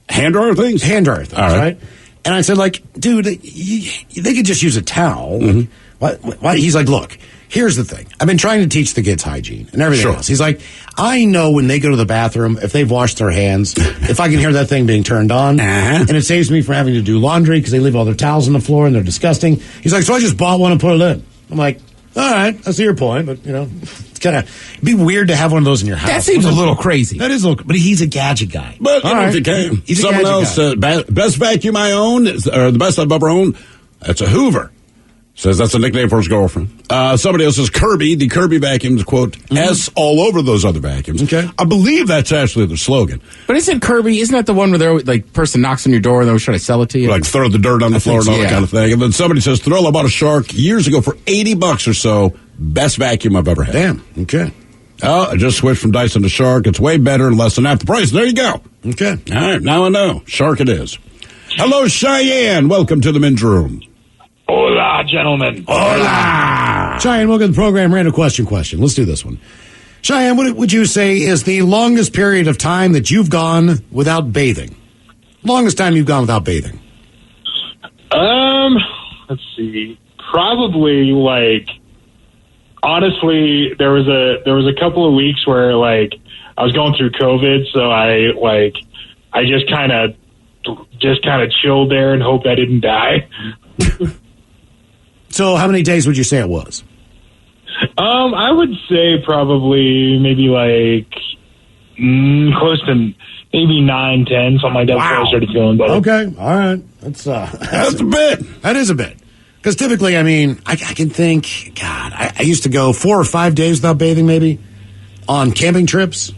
Speaker 6: Hand dryer things?
Speaker 11: Hand dryer things, right? And I said, like, dude, they could just use a towel. Why? He's like, look, Here's the thing. I've been trying to teach the kids hygiene and everything else. He's like, I know when they go to the bathroom, if they've washed their hands, if I can hear that thing being turned on, and it saves me from having to do laundry because they leave all their towels on the floor and they're disgusting. He's like, so I just bought one and put it in. I'm like, all right, I see your point, but, it's kind of be weird to have one of those in your house.
Speaker 15: That seems a little crazy.
Speaker 11: That is a little, but he's a gadget guy.
Speaker 6: But if you can,
Speaker 11: He's
Speaker 6: someone else, best vacuum I own, or the best I've ever owned, that's a Hoover. Says that's a nickname for his girlfriend. Somebody else says Kirby. The Kirby vacuums, quote, S all over those other vacuums.
Speaker 11: Okay.
Speaker 6: I believe that's actually their slogan.
Speaker 15: But isn't that the one where they're like person knocks on your door and they're always trying to sell it to you?
Speaker 6: Like throw the dirt on the floor and all that kind of thing. And then somebody says, Thrill, I bought a Shark years ago for $80 or so. Best vacuum I've ever had.
Speaker 11: Damn. Okay.
Speaker 6: Oh, I just switched from Dyson to Shark. It's way better and less than half the price. There you go.
Speaker 11: Okay.
Speaker 6: All right. Now I know. Shark it is. Hello, Cheyenne. Welcome to the men's room.
Speaker 17: Hola, gentlemen.
Speaker 11: Hola. Cheyenne, welcome to the program. Random question. Let's do this one. Cheyenne, what would you say is the longest period of time that you've gone without bathing? Longest time you've gone without bathing?
Speaker 17: Let's see. Probably honestly, there was a couple of weeks where I was going through COVID, so I just kind of chilled there and hoped I didn't die.
Speaker 11: So how many days would you say it was?
Speaker 17: I would say probably maybe close to maybe 9, 10, something like that. Wow. Before I started feeling better.
Speaker 11: Okay, all right. That's
Speaker 6: a bit.
Speaker 11: That is a bit. Because typically, I can think, God, I used to go 4 or 5 days without bathing maybe on camping trips.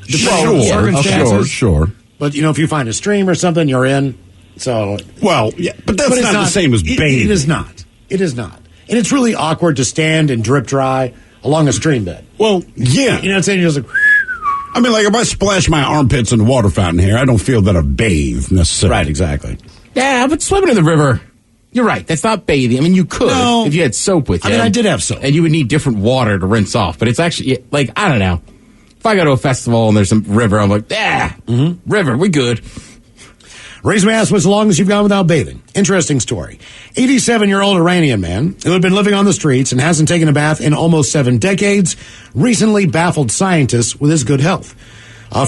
Speaker 6: Sure.
Speaker 11: But, if you find a stream or something, you're in. So,
Speaker 6: well, yeah, but that's not the same as bathing.
Speaker 11: It is not. And it's really awkward to stand and drip dry along a stream bed.
Speaker 6: Well, yeah.
Speaker 11: You know what I'm saying? You're just like,
Speaker 6: if I splash my armpits in the water fountain here, I don't feel that I've bathed necessarily.
Speaker 11: Right, exactly.
Speaker 15: Yeah, but swimming in the river, you're right. That's not bathing. I mean, you could if you had soap with you.
Speaker 11: I did have soap.
Speaker 15: And you would need different water to rinse off. But it's actually, I don't know. If I go to a festival and there's some river, I'm like, river, we good.
Speaker 11: Raise my ass, what's the longest you've gone without bathing? Interesting story. 87-year-old Iranian man who had been living on the streets and hasn't taken a bath in almost 7 decades recently baffled scientists with his good health.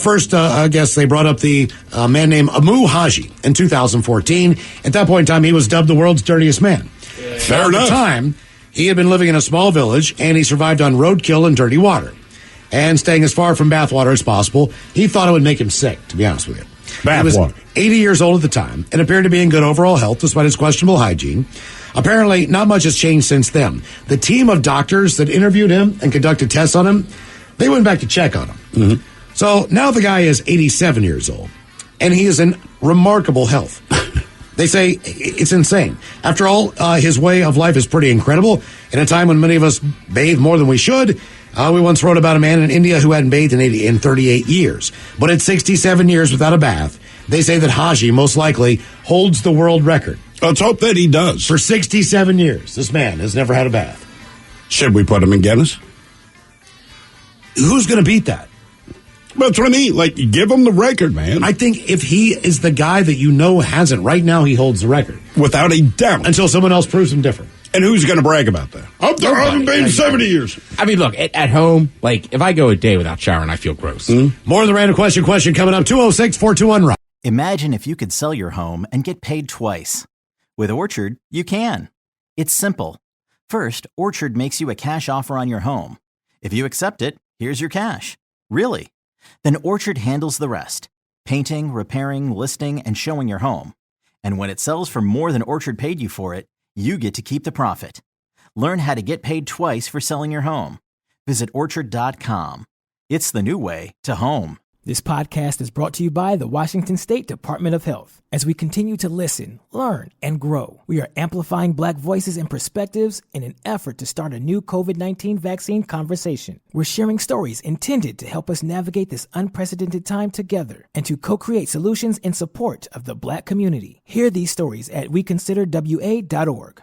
Speaker 11: First, I guess they brought up the man named Amu Haji in 2014. At that point in time, he was dubbed the world's dirtiest man.
Speaker 6: Fair enough.
Speaker 11: At the time, he had been living in a small village and he survived on roadkill and dirty water. And staying as far from bathwater as possible, he thought it would make him sick, to be honest with you. He was 80 years old at the time and appeared to be in good overall health despite his questionable hygiene. Apparently, not much has changed since then. The team of doctors that interviewed him and conducted tests on him, they went back to check on him.
Speaker 6: Mm-hmm.
Speaker 11: So now the guy is 87 years old, and he is in remarkable health. They say it's insane. After all, his way of life is pretty incredible. In a time when many of us bathe more than we should, we once wrote about a man in India who hadn't bathed in 38 years. But at 67 years without a bath, they say that Haji most likely holds the world record.
Speaker 6: Let's hope that he does.
Speaker 11: For 67 years, this man has never had a bath.
Speaker 6: Should we put him in Guinness?
Speaker 11: Who's going to beat that?
Speaker 6: That's what I mean. Give him the record, man.
Speaker 11: I think if he is the guy that hasn't, right now he holds the record.
Speaker 6: Without a doubt.
Speaker 11: Until someone else proves him different.
Speaker 6: And who's going to brag about that? I haven't been in 70 years.
Speaker 15: I mean, look, at home, if I go a day without showering, I feel gross.
Speaker 11: Mm-hmm. More of the random question coming up. 206-421-ROCK.
Speaker 1: Imagine if you could sell your home and get paid twice. With Orchard, you can. It's simple. First, Orchard makes you a cash offer on your home. If you accept it, here's your cash. Really. Then Orchard handles the rest. Painting, repairing, listing, and showing your home. And when it sells for more than Orchard paid you for it, you get to keep the profit. Learn how to get paid twice for selling your home. Visit Orchard.com. It's the new way to home.
Speaker 7: This podcast is brought to you by the Washington State Department of Health. As we continue to listen, learn, and grow, we are amplifying Black voices and perspectives in an effort to start a new COVID-19 vaccine conversation. We're sharing stories intended to help us navigate this unprecedented time together and to co-create solutions in support of the Black community. Hear these stories at weconsiderwa.org.